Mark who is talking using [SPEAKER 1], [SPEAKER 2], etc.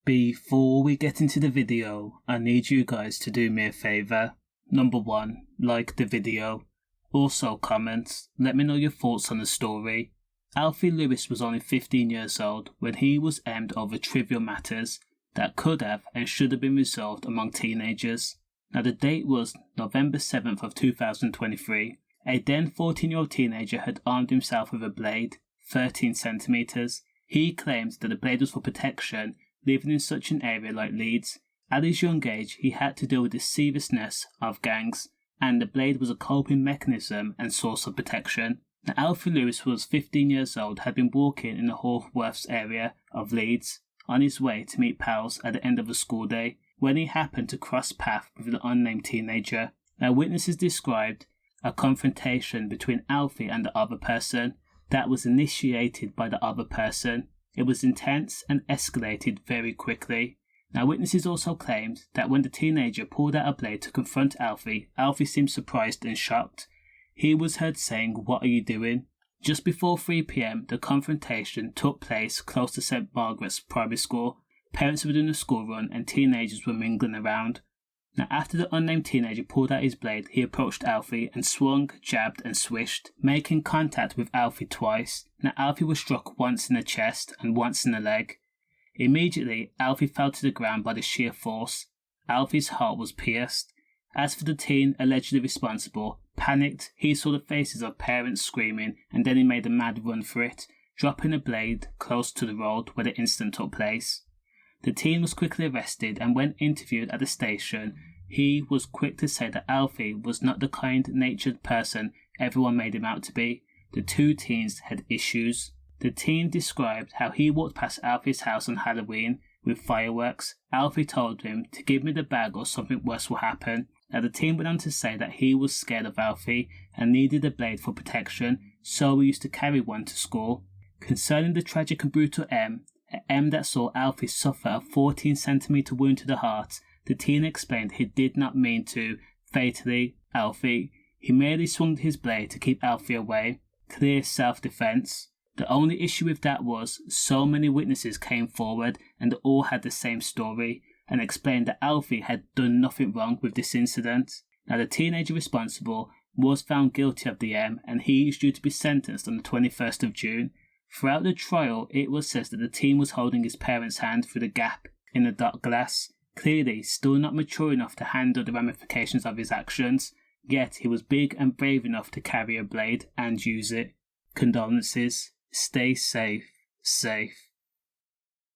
[SPEAKER 1] Before we get into the video, I need you guys to do me a favour. Number 1, like the video. Also comment, let me know your thoughts on the story. Alfie Lewis was only 15 years old when he was aimed over trivial matters that could have and should have been resolved among teenagers. Now the date was November 7th of 2023. A then 14-year-old teenager had armed himself with a blade, 13 centimetres. He claimed that the blade was for protection, living in such an area like Leeds. At his young age, he had to deal with the seriousness of gangs, and the blade was a coping mechanism and source of protection. Now, Alfie Lewis was 15 years old, had been walking in the Horworth area of Leeds on his way to meet pals at the end of a school day when he happened to cross paths with an unnamed teenager. Now, witnesses described a confrontation between Alfie and the other person that was initiated by the other person. It was intense and escalated very quickly. Now, witnesses also claimed that when the teenager pulled out a blade to confront Alfie, Alfie seemed surprised and shocked. He was heard saying, "What are you doing?" Just before 3 p.m, the confrontation took place close to St. Margarets primary school. Parents were doing a school run and teenagers were mingling around. Now, after the unnamed teenager pulled out his blade, he approached Alfie and swung, jabbed and swished, making contact with Alfie twice. Now, Alfie was struck once in the chest and once in the leg. Immediately, Alfie fell to the ground by the sheer force. Alfie's heart was pierced. As for the teen allegedly responsible, panicked, he saw the faces of parents screaming and then he made a mad run for it, dropping a blade close to the road where the incident took place. The teen was quickly arrested, and when interviewed at the station, he was quick to say that Alfie was not the kind-natured person everyone made him out to be. The two teens had issues. The teen described how he walked past Alfie's house on Halloween with fireworks. Alfie told him to give me the bag or something worse will happen. Now the teen went on to say that he was scared of Alfie and needed a blade for protection, so he used to carry one to school. Concerning the tragic and brutal M that saw Alfie suffer a 14cm wound to the heart, the teen explained he did not mean to fatally Alfie. He merely swung his blade to keep Alfie away. Clear self-defense. The only issue with that was so many witnesses came forward and all had the same story and explained that Alfie had done nothing wrong with this incident. Now the teenager responsible was found guilty of the M and he is due to be sentenced on the 21st of June. Throughout the trial, it was said that the teen was holding his parents' hand through the gap in the dark glass, clearly still not mature enough to handle the ramifications of his actions, yet he was big and brave enough to carry a blade and use it. Condolences. Stay safe.